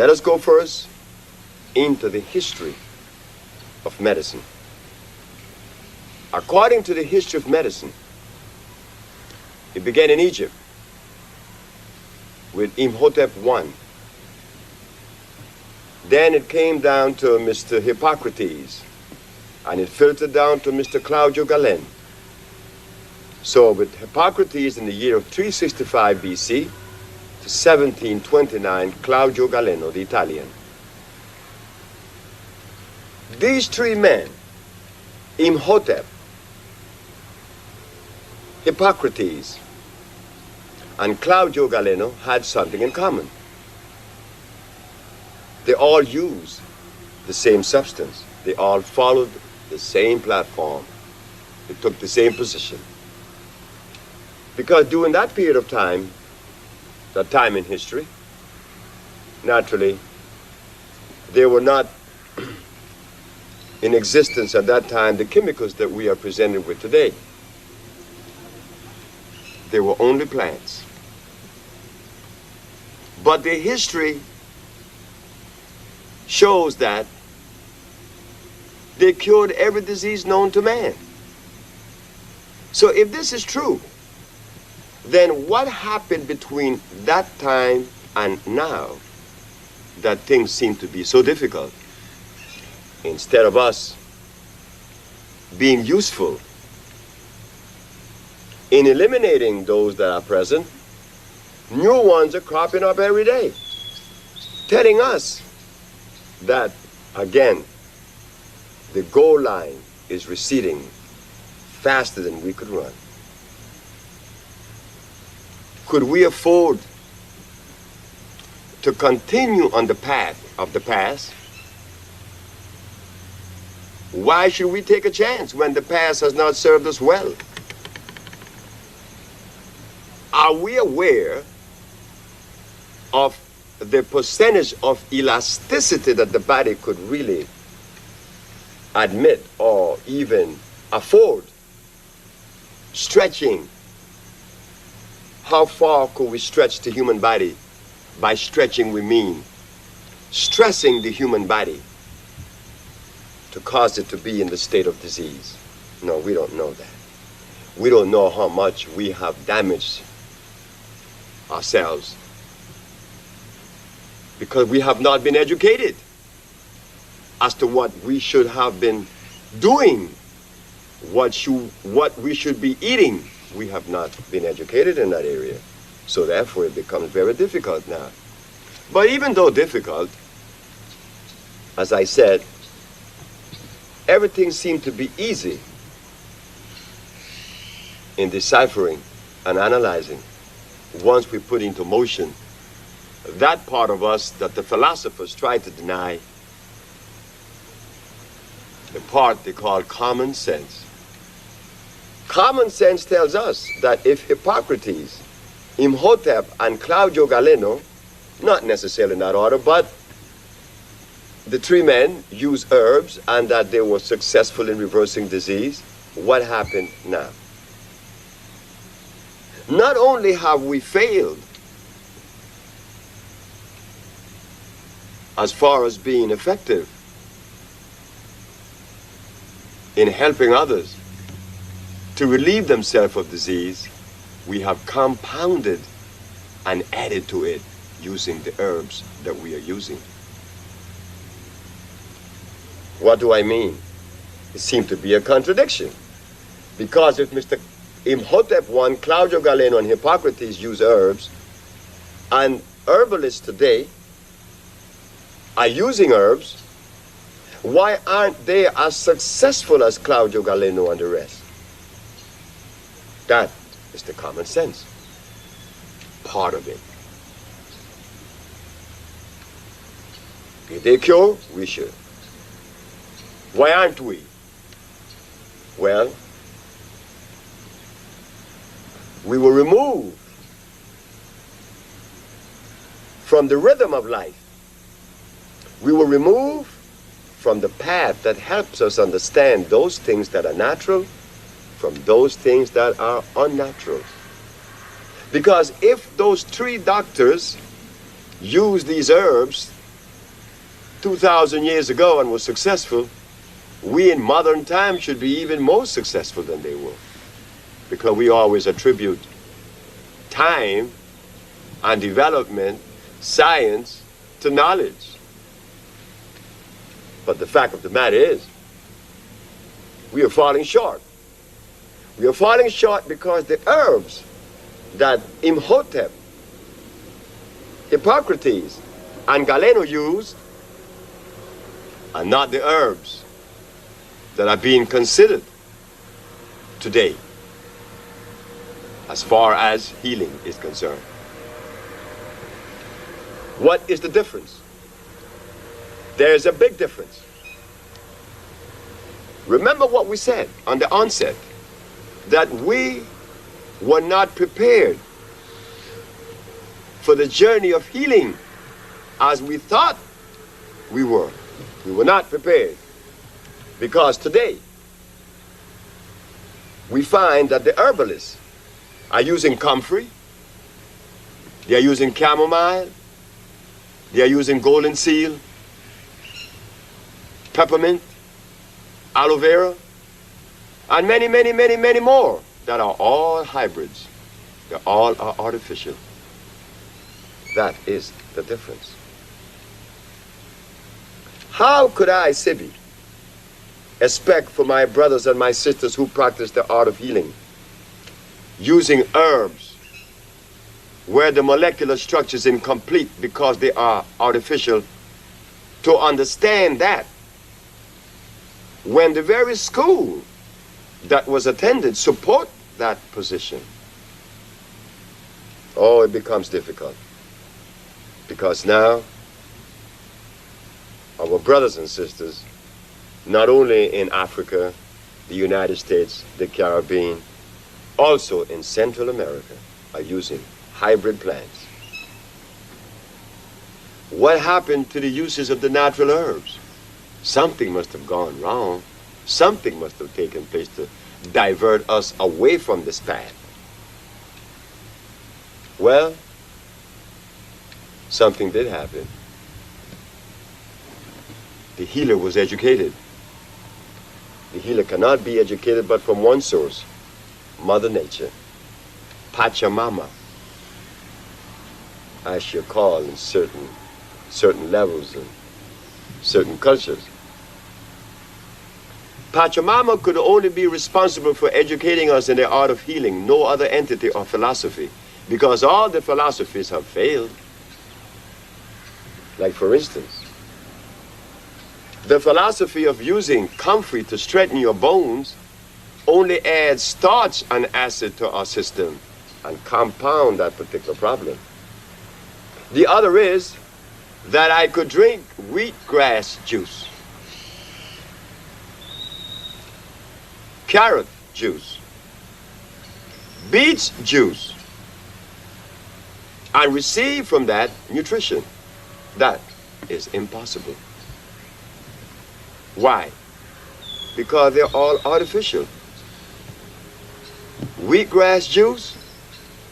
let us go first into the history of medicine. According to the history of medicine, it began in Egypt with Imhotep I. Then it came down to Mr. Hippocrates, and it filtered down to Mr. Claudio Galen. So with Hippocrates in the year of 365 BC to 1729, Claudio Galeno, the Italian. These three men, Imhotep, Hippocrates, and Claudio Galeno, had something in common. They all used the same substance. They all followed the same platform. They took the same position. Because during that period of time, that time in history, naturally, there were not in existence at that time the chemicals that we are presented with today. They were only plants. But the history shows that they cured every disease known to man. So if this is true, then what happened between that time and now that things seem to be so difficult? Instead of us being useful in eliminating those that are present, new ones are cropping up every day, telling us that, again, the goal line is receding faster than we could run. Could we afford to continue on the path of the past? Why should we take a chance when the past has not served us well? Are we aware of the percentage of elasticity that the body could really admit or even afford? Stretching. How far could we stretch the human body? By stretching, we mean stressing the human body to cause it to be in the state of disease. No, we don't know that. We don't know how much we have damaged ourselves because we have not been educated as to what we should have been doing, what we should be eating. We have not been educated in that area. So therefore it becomes very difficult now. But even though difficult, as I said, everything seemed to be easy in deciphering and analyzing once we put into motion that part of us that the philosophers try to deny, the part they call common sense. Common sense tells us that if Hippocrates, Imhotep, and Claudio Galeno, not necessarily in that order, but the three men used herbs and that they were successful in reversing disease, what happened now? Not only have we failed as far as being effective in helping others to relieve themselves of disease, we have compounded and added to it using the herbs that we are using. What do I mean? It seems to be a contradiction. Because if Mr. Imhotep I, Claudio Galeno, and Hippocrates use herbs, and herbalists today are using herbs, why aren't they as successful as Claudio Galeno and the rest? That is the common sense part of it. If they cure, we should. Why aren't we? Well, we were removed from the rhythm of life. We were removed from the path that helps us understand those things that are natural from those things that are unnatural. Because if those three doctors use these herbs 2,000 years ago and was successful, we in modern times should be even more successful than they were. Because we always attribute time and development, science, to knowledge. But the fact of the matter is, we are falling short. We are falling short because the herbs that Imhotep, Hippocrates, and Galeno used are not the herbs that are being considered today as far as healing is concerned. What is the difference? There's a big difference. Remember what we said on the onset, that we were not prepared for the journey of healing as we thought we were. We were not prepared. Because today, we find that the herbalists are using comfrey, they are using chamomile, they are using golden seal, peppermint, aloe vera, and many, many, many, many more that are all hybrids. They all are artificial. That is the difference. How could I, Sebi, expect for my brothers and my sisters who practice the art of healing, using herbs where the molecular structure is incomplete because they are artificial, to understand that when the very school that was attended support that position? Oh, it becomes difficult. Because now, our brothers and sisters, not only in Africa, the United States, the Caribbean, also in Central America, are using hybrid plants. What happened to the uses of the natural herbs? Something must have gone wrong. Something must have taken place to divert us away from this path. Well, something did happen. The healer was educated. The healer cannot be educated but from one source, Mother Nature, Pachamama, as she called in certain levels and certain cultures. Pachamama could only be responsible for educating us in the art of healing, no other entity or philosophy, because all the philosophies have failed. Like, for instance, the philosophy of using comfrey to straighten your bones only adds starch and acid to our system and compound that particular problem. The other is that I could drink wheatgrass juice, carrot juice, beet juice, and receive from that nutrition. That is impossible. Why? Because they're all artificial. Wheatgrass juice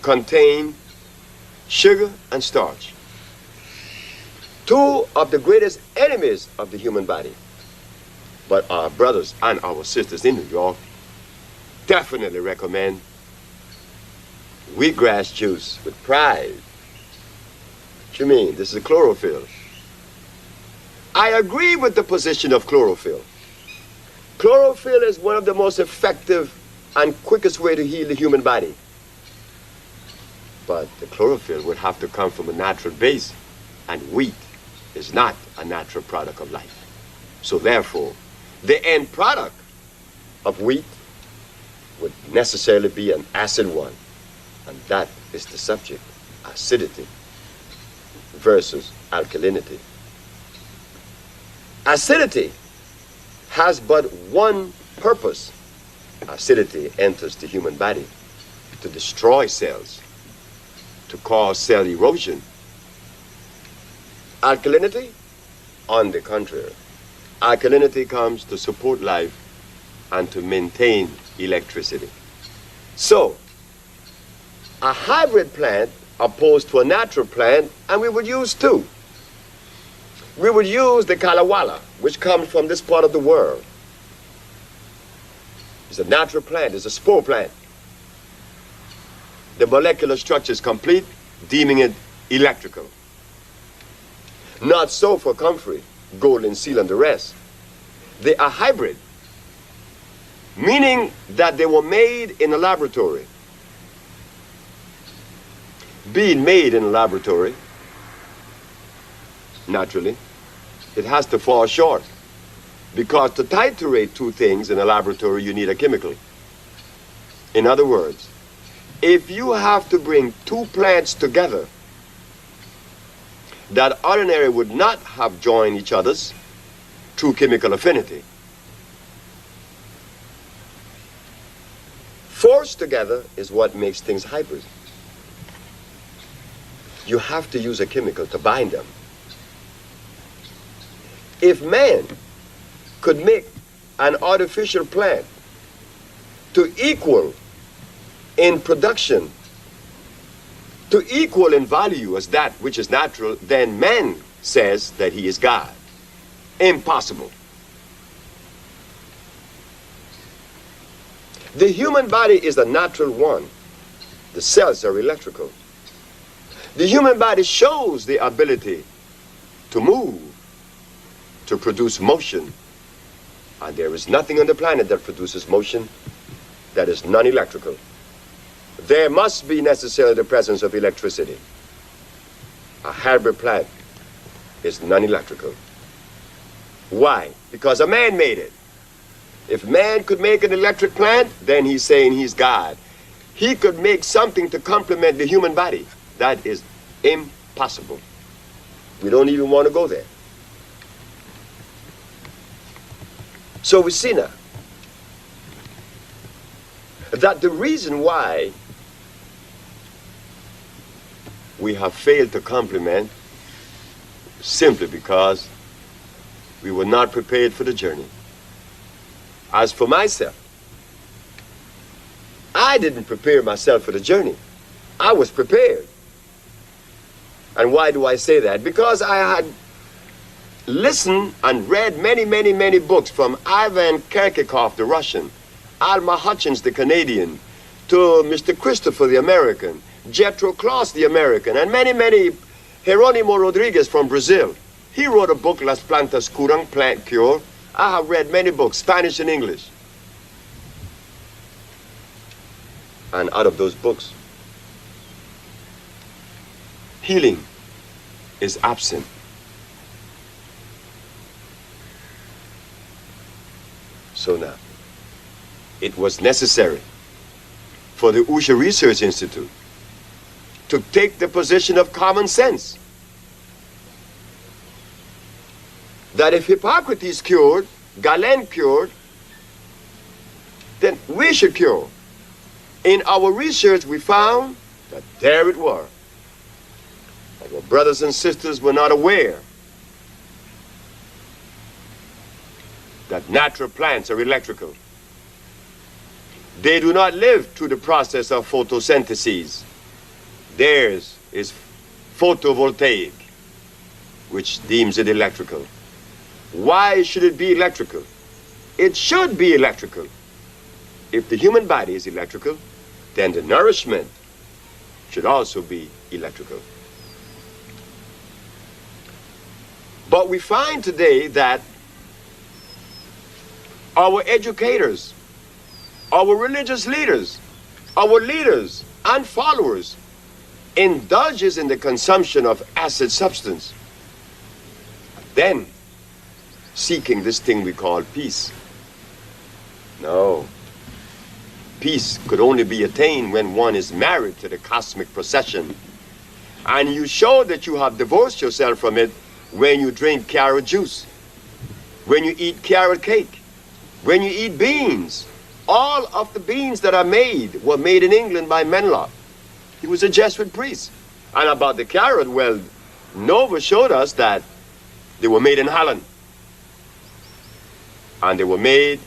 contains sugar and starch, two of the greatest enemies of the human body. But our brothers and our sisters in New York definitely recommend wheatgrass juice with pride. What you mean? This is chlorophyll. I agree with the position of chlorophyll. Chlorophyll is one of the most effective and quickest way to heal the human body. But the chlorophyll would have to come from a natural base, and wheat is not a natural product of life. So therefore, the end product of wheat would necessarily be an acid one, and that is the subject, acidity versus alkalinity. Acidity has but one purpose. Acidity enters the human body to destroy cells, to cause cell erosion. Alkalinity, on the contrary, alkalinity comes to support life and to maintain electricity. So, a hybrid plant opposed to a natural plant, and we would use two. we would use the kalawala, which comes from this part of the world. It's a natural plant, it's a spore plant. The molecular structure is complete, deeming it electrical. Not so for comfrey, golden seal, and the rest. They are hybrid, meaning that they were made in a laboratory. Being made in a laboratory, naturally, it has to fall short. Because to titrate two things in a laboratory, you need a chemical. In other words, if you have to bring two plants together that ordinarily would not have joined each other's through chemical affinity, forced together is what makes things hybrid. You have to use a chemical to bind them. If man could make an artificial plant to equal in production, to equal in value as that which is natural, then man says that he is God. Impossible. The human body is a natural one. The cells are electrical. The human body shows the ability to move, to produce motion. And there is nothing on the planet that produces motion that is non-electrical. There must be necessarily the presence of electricity. A hybrid plant is non-electrical. Why? Because a man made it. If man could make an electric plant, then he's saying he's God. He could make something to complement the human body. That is impossible. We don't even want to go there. So we see now that the reason why we have failed to complement simply because we were not prepared for the journey. As for myself, I didn't prepare myself for the journey. I was prepared. And why do I say that? Because I had listened and read many books from Ivan Kirkikov, the Russian, Alma Hutchins, the Canadian, to Mr. Christopher, the American, Jethro Kloss, the American, and many, Jeronimo Rodriguez from Brazil. He wrote a book, Las Plantas Curan, Plant Cure. I have read many books, Spanish and English. And out of those books, healing is absent. So now, it was necessary for the Usha Research Institute to take the position of common sense. That if Hippocrates cured, Galen cured, then we should cure. In our research, we found that there it were. Our brothers and sisters were not aware that natural plants are electrical. They do not live through the process of photosynthesis. Theirs is photovoltaic, which deems it electrical. Why should it be electrical? It should be electrical. If the human body is electrical, then the nourishment should also be electrical. But we find today that our educators, our religious leaders, our leaders and followers indulges in the consumption of acid substance, then seeking this thing we call peace. No. Peace could only be attained when one is married to the cosmic procession. And you show that you have divorced yourself from it when you drink carrot juice, when you eat carrot cake, when you eat beans. All of the beans that are made were made in England by Menlo. He was a Jesuit priest. And about the carrot, well, Nova showed us that they were made in Holland. And they were made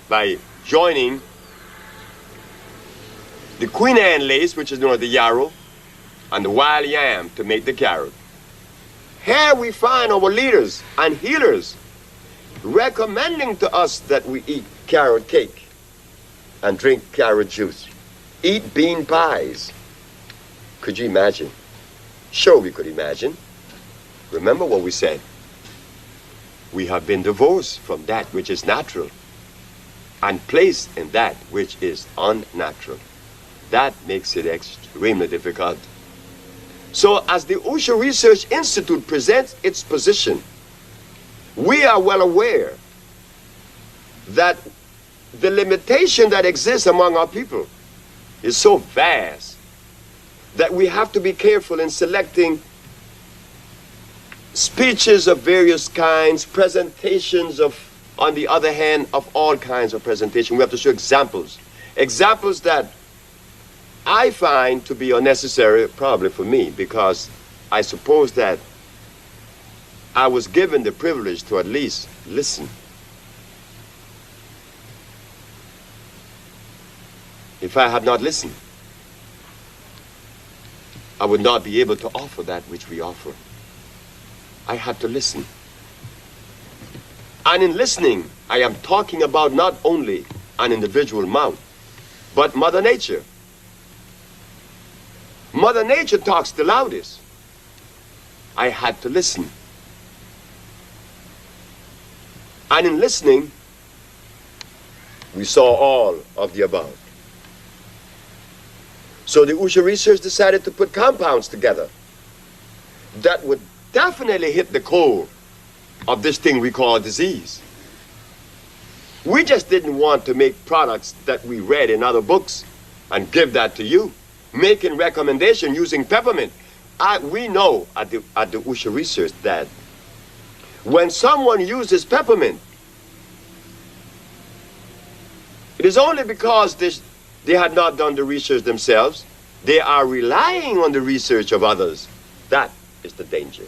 by joining the Queen Anne lace, which is known as the yarrow, and the wild yam to make the carrot. Here we find our leaders and healers recommending to us that we eat carrot cake and drink carrot juice, eat bean pies. Could you imagine? Sure, we could imagine. Remember what we said. We have been divorced from that which is natural and placed in that which is unnatural. That makes it extremely difficult. So as the Usha Research Institute presents its position, we are well aware that the limitation that exists among our people is so vast that we have to be careful in selecting speeches of various kinds, presentations of, on the other hand, of all kinds of presentation. We have to show examples. Examples that I find to be unnecessary, probably for me, because I suppose that I was given the privilege to at least listen. If I had not listened, I would not be able to offer that which we offer. I had to listen. And in listening, I am talking about not only an individual mouth, but Mother Nature. Mother Nature talks the loudest. I had to listen. And in listening, we saw all of the above. So the Usha Research decided to put compounds together that would definitely hit the core of this thing we call disease. We just didn't want to make products that we read in other books and give that to you, making recommendation using peppermint. We know at the Usha Research that when someone uses peppermint, it is only because they had not done the research themselves. They are relying on the research of others. That is the danger.